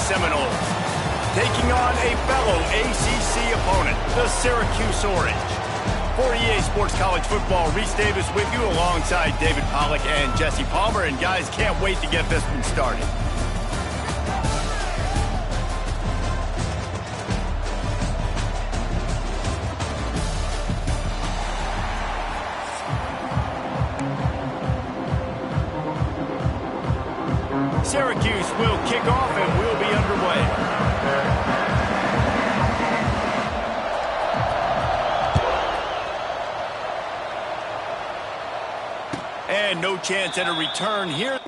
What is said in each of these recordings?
Seminoles, taking on a fellow ACC opponent, the Syracuse Orange. For EA Sports College Football, Reese Davis with you alongside David Pollack and Jesse Palmer. And guys, can't wait to get this one started. Syracuse will kick off and we'll be underway. And no chance at a return here.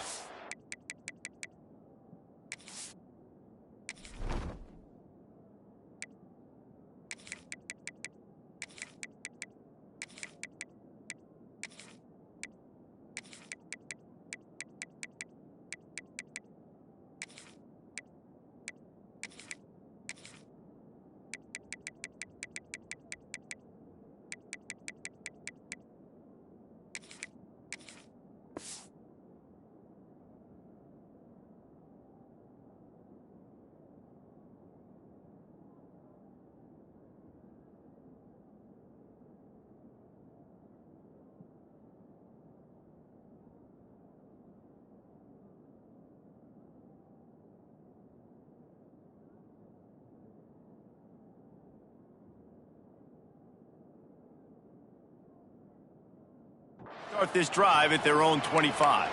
Start this drive at their own 25.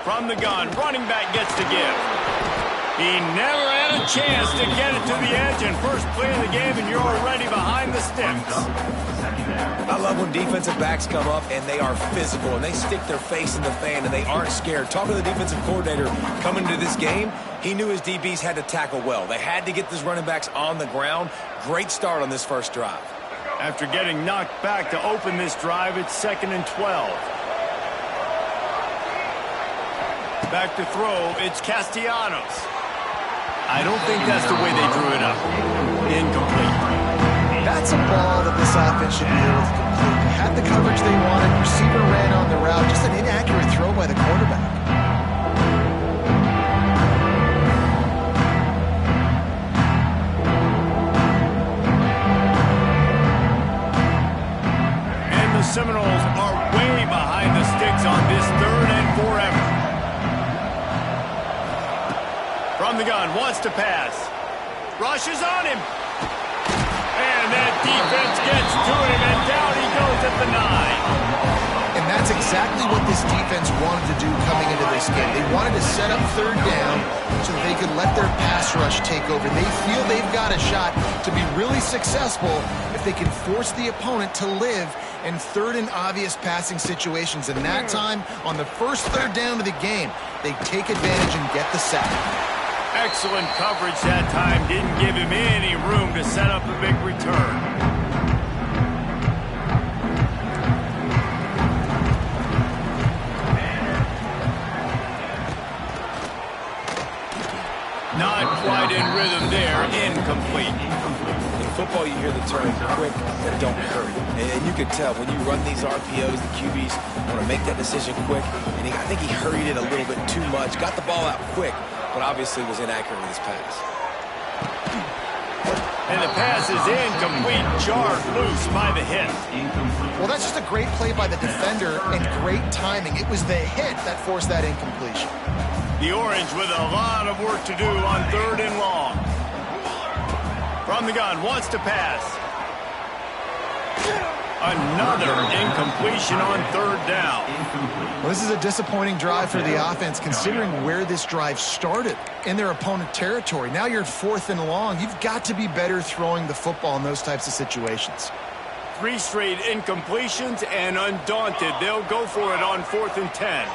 From the gun, running back gets the give. He never had a chance to get it to the edge, and first play of the game, and you're already behind the sticks. I love when defensive backs come up and they are physical and they stick their face in the fan and they aren't scared. Talking to the defensive coordinator coming into this game, he knew his DBs had to tackle well. They had to get these running backs on the ground. Great start on this first drive. After getting knocked back to open this drive, it's 2nd and 12. Back to throw, it's Castellanos. I don't think that's the way they drew it up. Incomplete. That's a ball that this offense should be able to complete. They had the coverage they wanted. Receiver ran on the route. Just an inaccurate throw by the quarterback. And the Seminoles are way behind the sticks on this 3rd and forever. From the gun, wants to pass. Rushes on him. And that defense gets to him, and down he goes at the 9. And that's exactly what this defense wanted to do coming into this game. They wanted to set up 3rd down so that they could let their pass rush take over. They feel they've got a shot to be really successful if they can force the opponent to live in 3rd and obvious passing situations. And that time, on the first 3rd down of the game, they take advantage and get the sack. Excellent coverage that time. Didn't give him any room to set up a big return. Not quite in rhythm there. Incomplete. In football, you hear the term quick, but don't hurry. And you can tell when you run these RPOs, the QBs want to make that decision quick. And I think he hurried it a little bit too much. Got the ball out quick, but obviously was inaccurate with his pass. And the pass is incomplete, jarred loose by the hit. Well, that's just a great play by the defender and great timing. It was the hit that forced that incompletion. The Orange with a lot of work to do on 3rd and long. From the gun, wants to pass. Another incompletion on 3rd down. Well, this is a disappointing drive for the offense, considering where this drive started in their opponent territory. Now you're at 4th and long. You've got to be better throwing the football in those types of situations. 3 straight incompletions, and undaunted, they'll go for it on 4th and 10.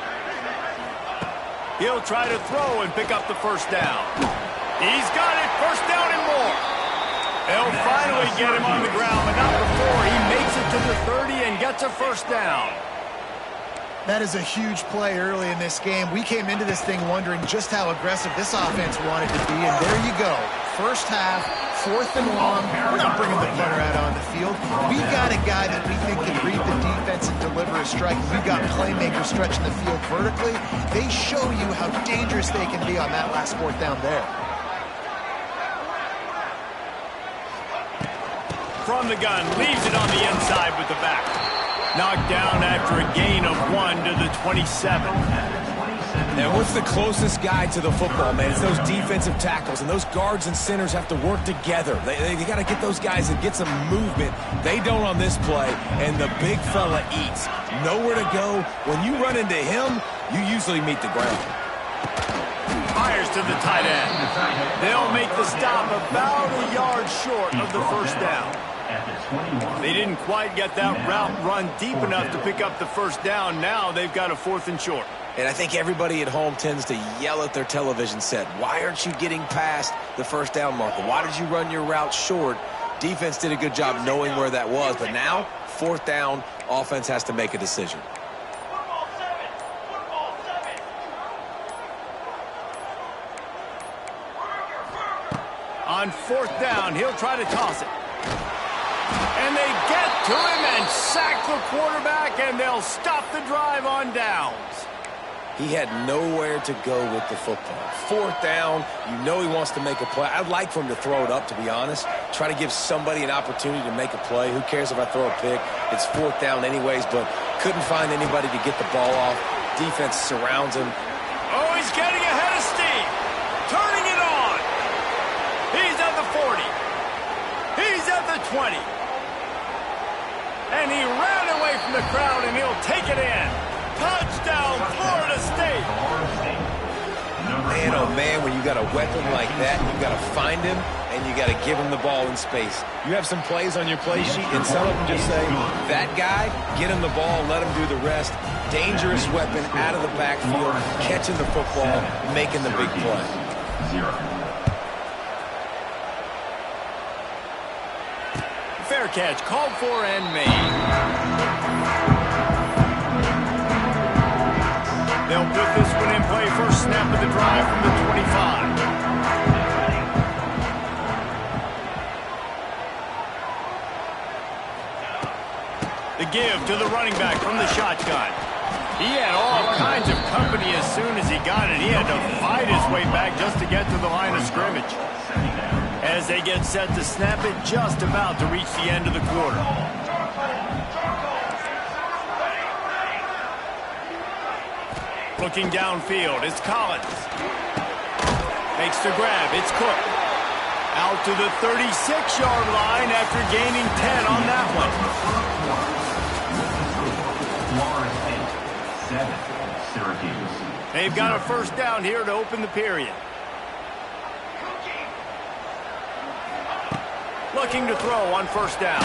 He'll try to throw and pick up the first down. He's got it, first down and more. They'll finally get him on the ground, but not before He makes it to the 30 and gets a first down. That is a huge play early in this game. We came into this thing wondering just how aggressive this offense wanted to be, and there you go. First half, 4th and long. We're not bringing the punter out on the field. We've got a guy that we think can read the defense and deliver a strike. We've got playmakers stretching the field vertically. They show you how dangerous they can be on that last 4th down there. From the gun, leaves it on the inside with the back. Knocked down after a gain of 1 to the 27. And what's the closest guy to the football, man? It's those defensive tackles, and those guards and centers have to work together. They got to get those guys and get some movement. They don't on this play, and the big fella eats. Nowhere to go. When you run into him, you usually meet the ground. Fires to the tight end. They'll make the stop about a yard short of the first down. They didn't quite get that route run deep enough to pick up the first down. Now they've got a 4th and short. And I think everybody at home tends to yell at their television set. Why aren't you getting past the first down marker? Why did you run your route short? Defense did a good job knowing where that was. But now, 4th down, offense has to make a decision. On 4th down, he'll try to toss it. And they get to him and sack the quarterback, and they'll stop the drive on downs. He had nowhere to go with the football. 4th down, you know he wants to make a play. I'd like for him to throw it up, to be honest. Try to give somebody an opportunity to make a play. Who cares if I throw a pick? It's 4th down anyways, but couldn't find anybody to get the ball off. Defense surrounds him. Oh, he's getting ahead of steam. Turning it on. He's at the 40. He's at the 20. And he ran away from the crowd, and he'll take it in. Touchdown, Florida State. Man, oh man, when you got a weapon like that, you got to find him, and you got to give him the ball in space. You have some plays on your play sheet, and some of them just say, that guy, get him the ball, let him do the rest. Dangerous weapon out of the backfield, catching the football, making the big play. Fair catch, called for and made. They'll put this one in play. First snap of the drive from the 25. The give to the running back from the shotgun. He had all kinds of company as soon as he got it. He had to fight his way back just to get to the line of scrimmage. As they get set to snap it, just about to reach the end of the quarter. Looking downfield, it's Collins. Makes the grab, it's Cook. Out to the 36-yard line after gaining 10 on that one. They've got a first down here to open the period. Looking to throw on first down.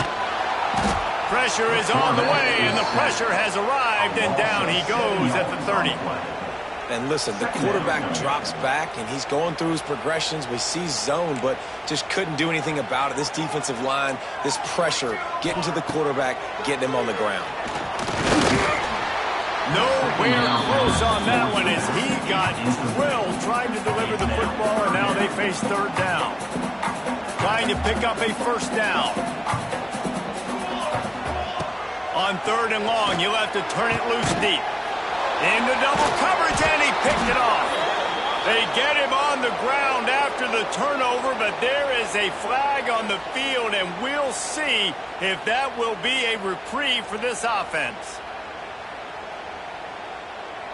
Pressure is on the way, and the pressure has arrived, and down he goes at the 30. And listen, the quarterback drops back, and he's going through his progressions. We see zone, but just couldn't do anything about it. This defensive line, this pressure, getting to the quarterback, getting him on the ground. Nowhere close on that one as he got drilled trying to deliver the football, and now they face third down. Trying to pick up a first down. On 3rd and long, you'll have to turn it loose deep. Into double coverage, and he picked it off. They get him on the ground after the turnover, but there is a flag on the field, and we'll see if that will be a reprieve for this offense.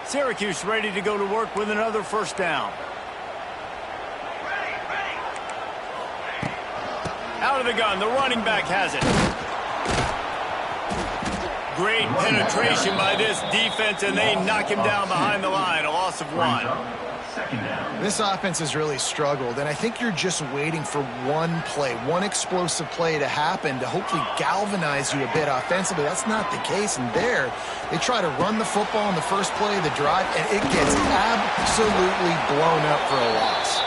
Syracuse ready to go to work with another first down. Out of the gun, the running back has it. Great penetration by this defense, and they knock him down behind the line. A loss of 1. This offense has really struggled, and I think you're just waiting for one play, one explosive play to happen to hopefully galvanize you a bit offensively. That's not the case, and there they try to run the football in the first play of the drive, and it gets absolutely blown up for a loss.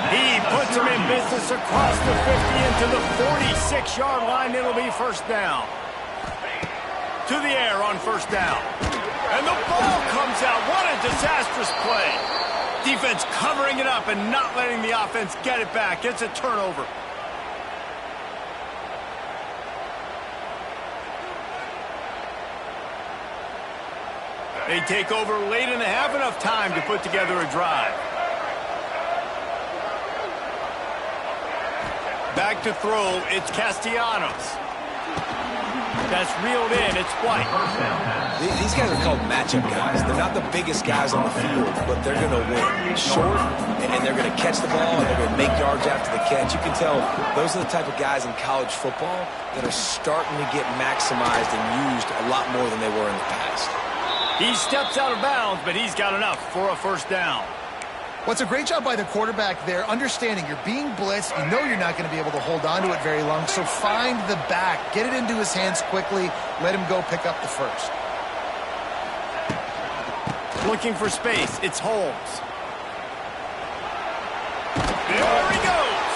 He puts him in business across the 50 into the 46-yard line. It'll be first down. To the air on first down. And the ball comes out. What a disastrous play. Defense covering it up and not letting the offense get it back. It's a turnover. They take over late in the half, enough time to put together a drive. Back to throw, it's Castellanos. That's reeled in, it's White. These guys are called matchup guys. They're not the biggest guys on the field, but they're going to win. Short, and they're going to catch the ball, and they're going to make yards after the catch. You can tell those are the type of guys in college football that are starting to get maximized and used a lot more than they were in the past. He steps out of bounds, but he's got enough for a first down. What's a great job by the quarterback there, understanding you're being blitzed, you know you're not going to be able to hold on to it very long, so find the back, get it into his hands quickly, let him go pick up the first. Looking for space, it's Holmes. There he goes!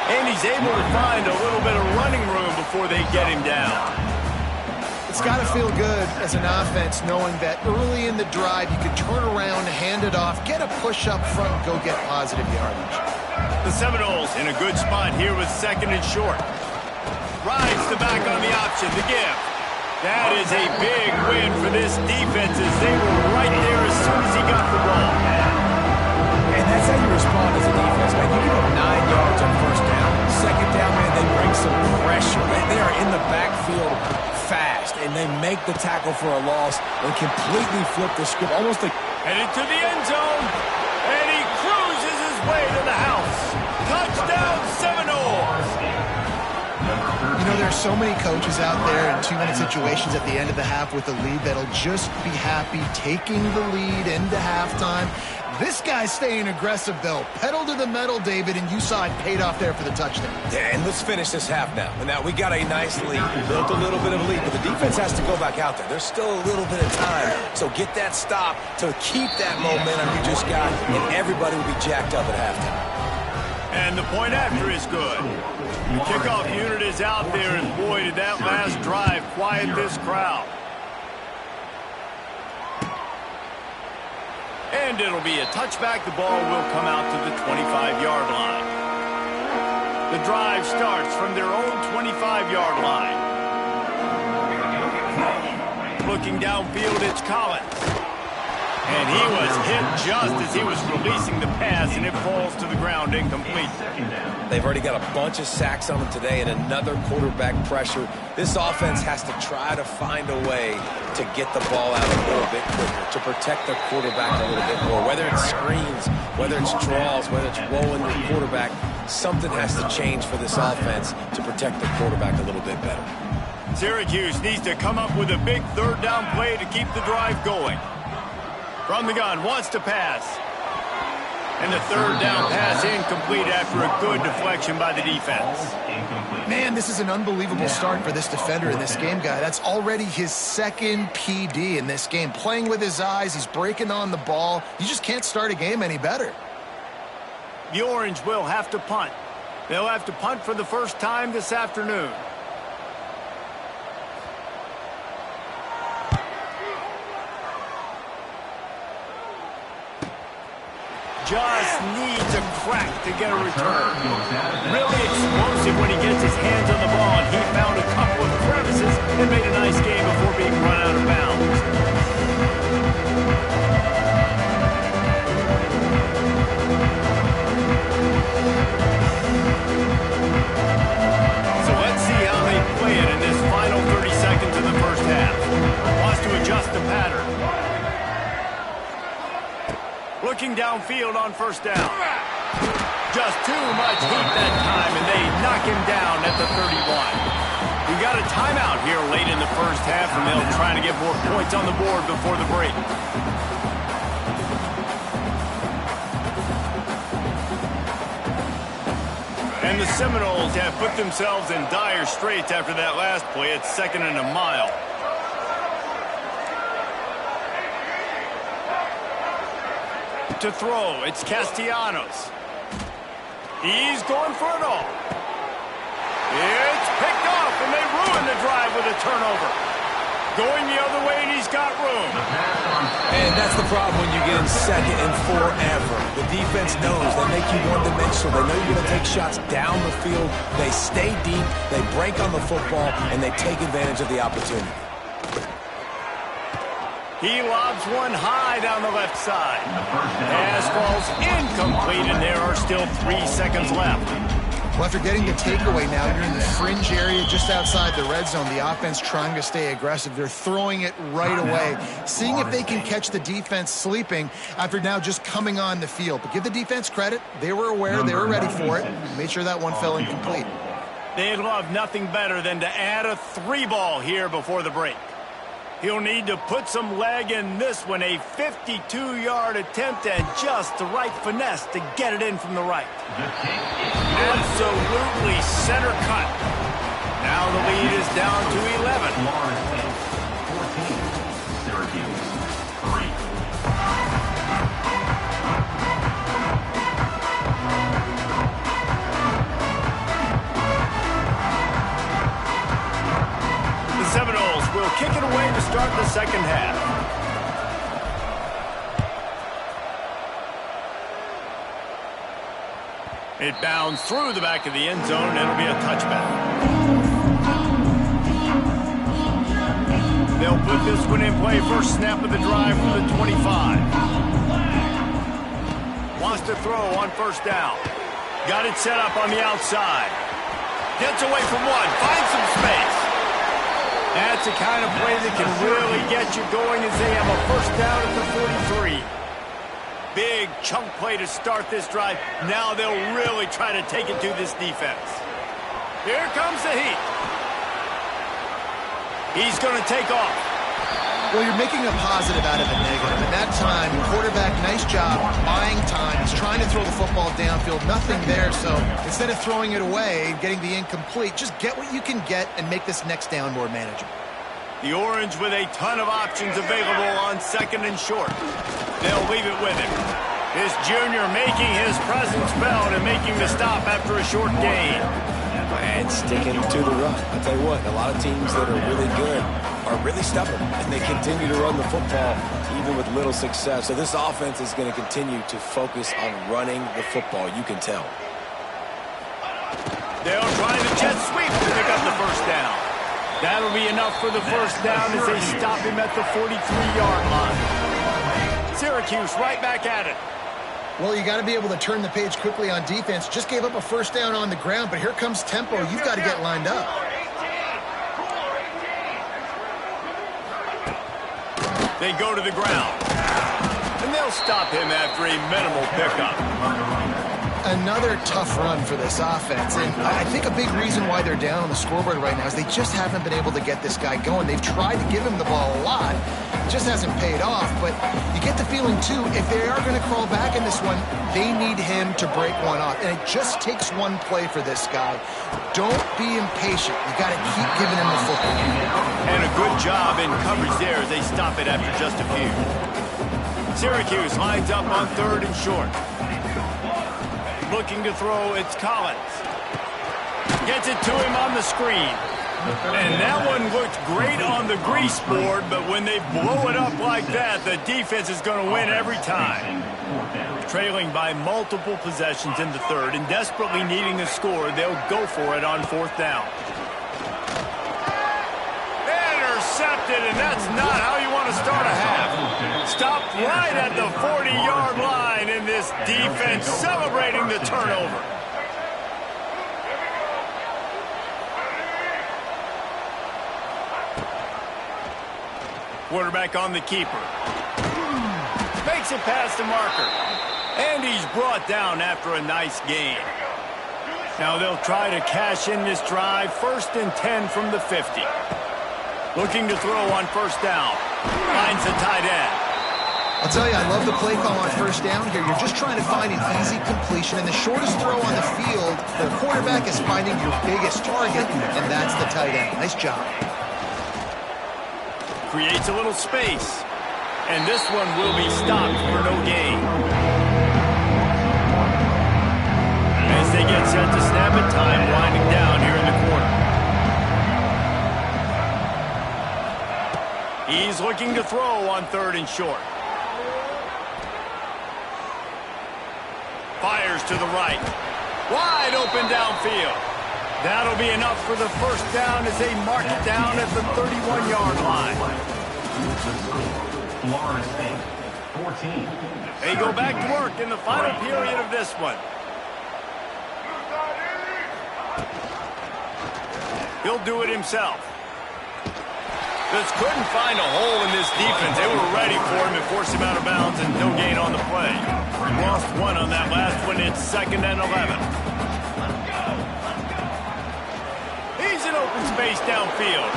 And he's able to find a little bit of running room before they get him down. It's got to feel good as an offense knowing that early in the drive you can turn around, hand it off, get a push up front, and go get positive yardage. The Seminoles in a good spot here with second and short. Rides the back on the option, the give. That is a big win for this defense as they were right there as soon as he got the ball. And that's how you respond as a defense, man. You give up 9 yards on first down. Second down, man, they bring some pressure. They are in the backfield fast, and they make the tackle for a loss and completely flip the script. Almost like headed to the end zone, and he cruises his way to the house. Touchdown, Seminoles! You know, there are so many coaches out there in 2-minute situations at the end of the half with a lead that'll just be happy taking the lead into halftime. This guy's staying aggressive, though. Pedal to the metal, David, and you saw it paid off there for the touchdown. Yeah, and let's finish this half now. And now we got a nice lead. We built a little bit of a lead, but the defense has to go back out there. There's still a little bit of time. So get that stop to keep that momentum you just got, and everybody will be jacked up at halftime. And the point after is good. The kickoff unit is out there, and boy, did that last drive quiet this crowd. And it'll be a touchback. The ball will come out to the 25-yard line. The drive starts from their own 25-yard line. Looking downfield, it's Collins. And he was hit just as he was releasing the pass, and it falls to the ground incomplete. They've already got a bunch of sacks on them today and another quarterback pressure. This offense has to try to find a way to get the ball out a little bit quicker, to protect the quarterback a little bit more. Whether it's screens, whether it's draws, whether it's rolling your quarterback, something has to change for this offense to protect the quarterback a little bit better. Syracuse needs to come up with a big third down play to keep the drive going. From the gun, wants to pass. And the third down pass incomplete after a good deflection by the defense. Man, this is an unbelievable start for this defender in this game, guy. That's already his second PD in this game. Playing with his eyes, he's breaking on the ball. You just can't start a game any better. The Orange will have to punt. They'll have to punt for the first time this afternoon. Just needs a crack to get a return. Really explosive when he gets his hands on the ball, and he found a couple of crevices and made a nice game before being run out of bounds. So let's see how they play it in this final 30 seconds of the first half. Wants to adjust the pattern. Looking downfield on first down. Just too much heat that time, and they knock him down at the 31. We got a timeout here late in the first half, and they'll try to get more points on the board before the break. And the Seminoles have put themselves in dire straits after that last play. It's 2nd and a mile. To throw, it's Castellanos. He's going for it all. It's picked off, and they ruin the drive with a turnover. Going the other way, and he's got room. And that's the problem when you get in second and forever. The defense knows they make you one-dimensional. They know you're going to take shots down the field. They stay deep, they break on the football, and they take advantage of the opportunity. He lobs one high down the left side. Pass falls incomplete, and there are still 3 seconds left. Well, after getting the takeaway now, you're in the fringe area just outside the red zone. The offense trying to stay aggressive. They're throwing it right away, seeing if they can catch the defense sleeping after now just coming on the field. But give the defense credit. They were aware. They were ready for it. Made sure that one fell incomplete. They'd love nothing better than to add a 3-ball here before the break. He'll need to put some leg in this one, a 52-yard attempt and just the right finesse to get it in from the right. Absolutely center cut. Now the lead is down to 11. Syracuse, 3. The Seminoles will kick it away to start the second half. It bounds through the back of the end zone, and it'll be a touchback. They'll put this one in play. First snap of the drive from the 25. Wants to throw on first down. Got it set up on the outside. Gets away from one. Finds some space. That's the kind of play that can really get you going as they have a first down at the 43. Big chunk play to start this drive. Now they'll really try to take it to this defense. Here comes the heat. He's going to take off. Well, you're making a positive out of a negative. And that time, quarterback, nice job buying time. He's trying to throw the football downfield. Nothing there, so instead of throwing it away, getting the incomplete, just get what you can get and make this next down more manageable. The Orange with a ton of options available on second and short. They'll leave it with him. This junior making his presence felt and making the stop after a short gain. And sticking to the run. I'll tell you what, a lot of teams that are really good are really stubborn, and they continue to run the football even with little success. So this offense is going to continue to focus on running the football. You can tell. They'll try the jet sweep to pick up the first down. That'll be enough for the first down as they stop him at the 43-yard line. Syracuse right back at it. Well, you got to be able to turn the page quickly on defense. Just gave up a first down on the ground, but here comes tempo. You've got to get lined up. They go to the ground. And they'll stop him after a minimal pickup. Another tough run for this offense, and I think a big reason why they're down on the scoreboard right now is they just haven't been able to get this guy going. They've tried to give him the ball a lot. It just hasn't paid off, but you get the feeling, too, if they are going to crawl back in this one, they need him to break one off, and it just takes one play for this guy. Don't be impatient. You got to keep giving him the football. And a good job in coverage there as they stop it after just a few. Syracuse lines up on third and short. Looking to throw, it's Collins. Gets it to him on the screen. And that one looked great on the grease board, but when they blow it up like that, the defense is going to win every time. Trailing by multiple possessions in the third and desperately needing a score, they'll go for it on fourth down. Intercepted, and that's not how you want to start a half. Stopped right at the 40-yard line, and this defense celebrating the turnover. Quarterback on the keeper. Makes it past the marker. And he's brought down after a nice gain. Now they'll try to cash in this drive. First and 10 from the 50. Looking to throw on first down. Finds the tight end. I'll tell you, I love the play call on first down here. You're just trying to find an easy completion, and the shortest throw on the field, the quarterback is finding your biggest target, and that's the tight end. Nice job. Creates a little space. And this one will be stopped for no gain. As they get set to snap it, time winding down here in the corner. He's looking to throw on 3rd and short. Fires to the right. Wide open downfield. That'll be enough for the first down as they mark it down at the 31-yard line. Florida State, 14. They go back to work in the final period of this one. He'll do it himself. Just couldn't find a hole in this defense. They were ready for him and forced him out of bounds, and no gain on the play. Lost one on that last one. It's 2nd and 11. He's in open space downfield.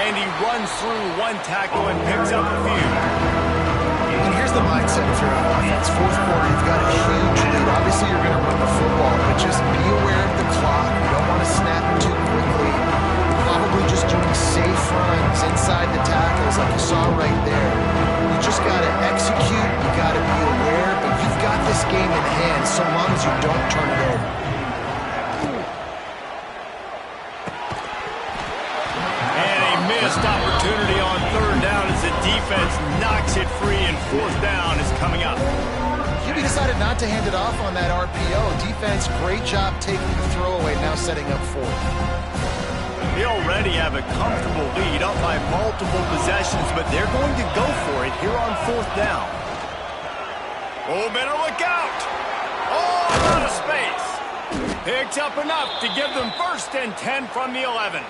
And he runs through one tackle and picks up a few. And here's the mindset if you're on offense. 4th quarter, you've got a huge lead. Obviously, you're going to run the football, but just be aware of the clock. You don't want to snap it too quickly. Probably just doing safe runs inside the tackles like you saw right there. You just got to execute. You got to be aware, but you've got this game in hand so long as you don't turn it over. Missed opportunity on 3rd down as the defense knocks it free, and 4th down is coming up. QB decided not to hand it off on that RPO. Defense, great job taking the throwaway, now setting up 4th. They already have a comfortable lead up by multiple possessions, but they're going to go for it here on 4th down. Oh, better look out! Oh, out of space. Picks up enough to give them 1st and 10 from the 11.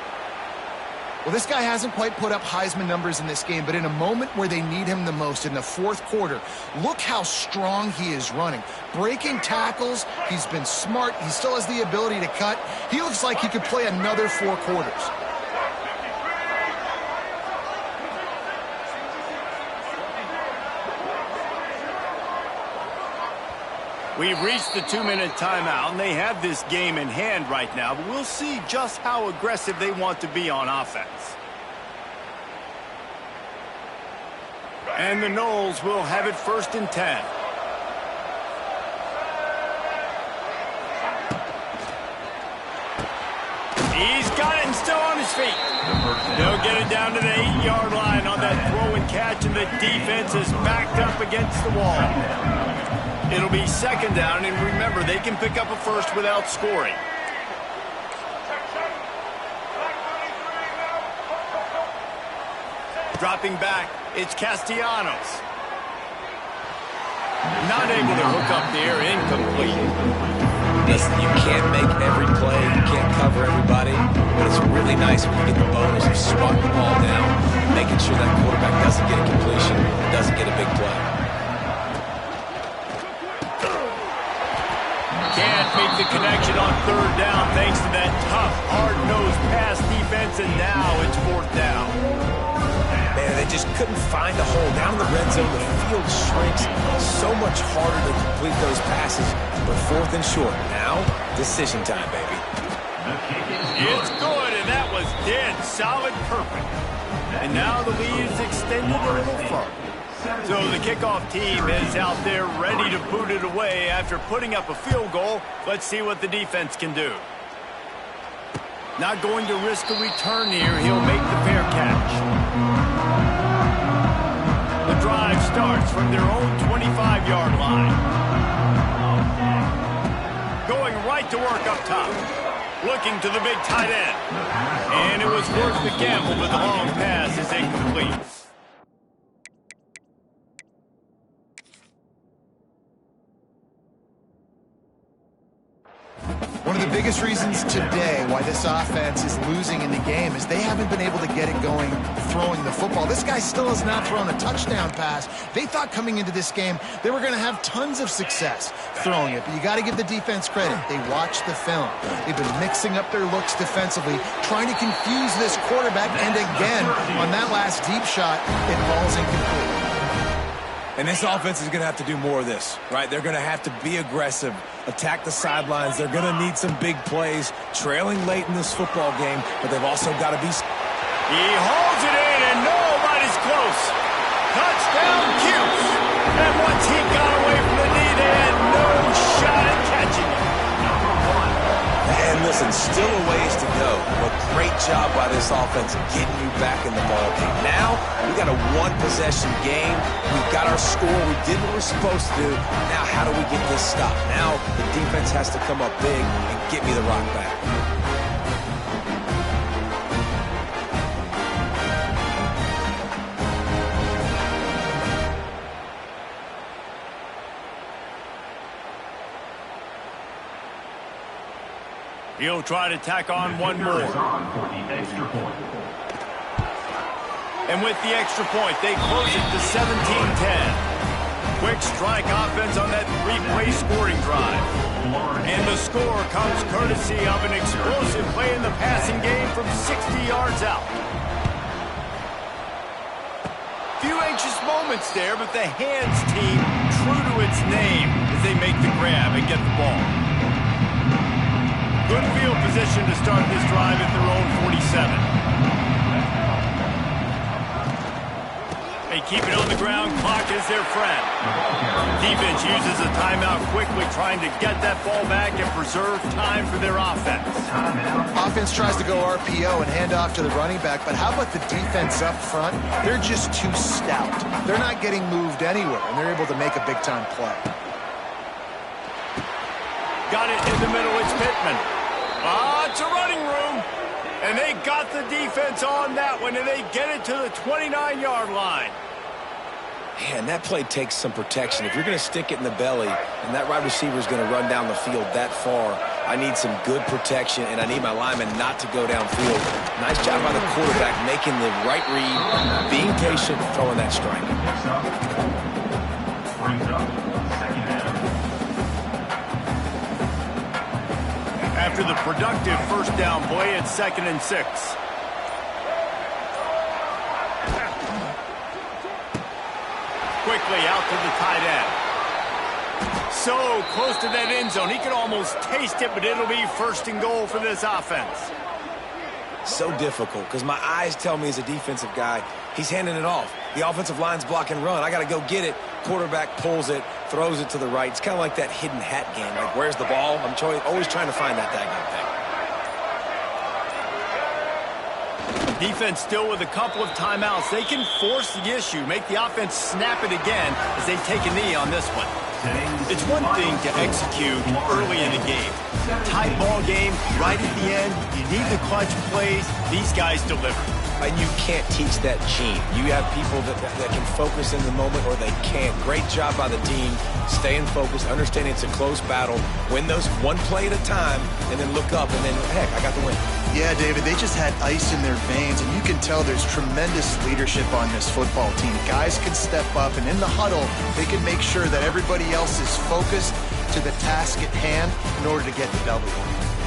Well, this guy hasn't quite put up Heisman numbers in this game, but in a moment where they need him the most, in the 4th quarter, look how strong he is running. Breaking tackles, he's been smart, he still has the ability to cut. He looks like he could play another 4 quarters. We've reached the 2-minute timeout, and they have this game in hand right now, but we'll see just how aggressive they want to be on offense. And the Noles will have it 1st and 10. He's got it and still on his feet. They'll get it down to the 8-yard line on that throw and catch, and the defense is backed up against the wall. It'll be 2nd down, and remember, they can pick up a 1st without scoring. Dropping back, it's Castellanos. Not able to hook up there, incomplete. Listen, you can't make every play, you can't cover everybody, but it's really nice when you get the bonus of swatting the ball down, making sure that quarterback doesn't get a completion, doesn't get a big play. Can't make the connection on 3rd down thanks to that tough, hard-nosed pass defense, and now it's 4th down. Man, they just couldn't find a hole. Down in the red zone, the field shrinks. So much harder to complete those passes, but 4th and short. Now, decision time, baby. It's good, and that was dead solid perfect. And now the lead is extended a little further. So the kickoff team is out there ready to boot it away after putting up a field goal. Let's see what the defense can do. Not going to risk a return here. He'll make the fair catch. The drive starts from their own 25-yard line. Going right to work up top. Looking to the big tight end. And it was worth the gamble, but the long pass is incomplete. One of the biggest reasons today why this offense is losing in the game is they haven't been able to get it going throwing the football. This guy still has not thrown a touchdown pass. They thought coming into this game they were going to have tons of success throwing it, but you got to give the defense credit. They watched the film. They've been mixing up their looks defensively, trying to confuse this quarterback, and again, on that last deep shot, it falls incomplete. And this offense is going to have to do more of this, right? They're going to have to be aggressive, attack the sidelines. They're going to need some big plays, trailing late in this football game, but they've also got to be... He holds it in, and nobody's close. Touchdown, Cuse. And once he got away from the knee, they had no shot at catching him. And listen, still a ways to go. But great job by this offense getting you back in the ball game. Now, we got a one-possession game. We've got our score. We did what we're supposed to do. Now, how do we get this stopped? Now, the defense has to come up big and get me the rock back. He'll try to tack on one more. And with the extra point, they close it to 17-10. Quick strike offense on that three-play scoring drive. And the score comes courtesy of an explosive play in the passing game from 60 yards out. Few anxious moments there, but the hands team true to its name as they make the grab and get the ball. Good field position to start this drive at their own 47. They keep it on the ground. Clock is their friend. Defense uses a timeout quickly, trying to get that ball back and preserve time for their offense. Offense tries to go RPO and hand off to the running back, but how about the defense up front? They're just too stout. They're not getting moved anywhere, and they're able to make a big-time play. Got it in the middle. It's Pittman. It's a running room. And they got the defense on that one, and they get it to the 29-yard line. Man, that play takes some protection. If you're going to stick it in the belly and that wide receiver is going to run down the field that far, I need some good protection, and I need my lineman not to go downfield. Nice job by the quarterback making the right read, being patient, throwing that strike. Brings up second down. After the productive first down play, it's 2nd and 6. Quickly out to the tight end. So close to that end zone. He could almost taste it, but it'll be 1st and goal for this offense. So difficult because my eyes tell me as a defensive guy, he's handing it off. The offensive line's block and run. I got to go get it. Quarterback pulls it, throws it to the right. It's kind of like that hidden hat game. Like, where's the ball? I'm always trying to find that daggone thing. Defense still with a couple of timeouts. They can force the issue, make the offense snap it again as they take a knee on this one. It's one thing to execute early in the game. Tight ball game, right at the end. You need the clutch plays. These guys deliver. And you can't teach that gene. You have people that can focus in the moment or they can't. Great job by the team, staying focused, understanding it's a close battle, win those one play at a time, and then look up, and then, heck, I got the win. Yeah, David, they just had ice in their veins, and you can tell there's tremendous leadership on this football team. Guys can step up, and in the huddle, they can make sure that everybody else is focused to the task at hand in order to get the W.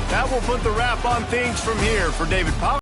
That will put the wrap on things from here for David Pollak.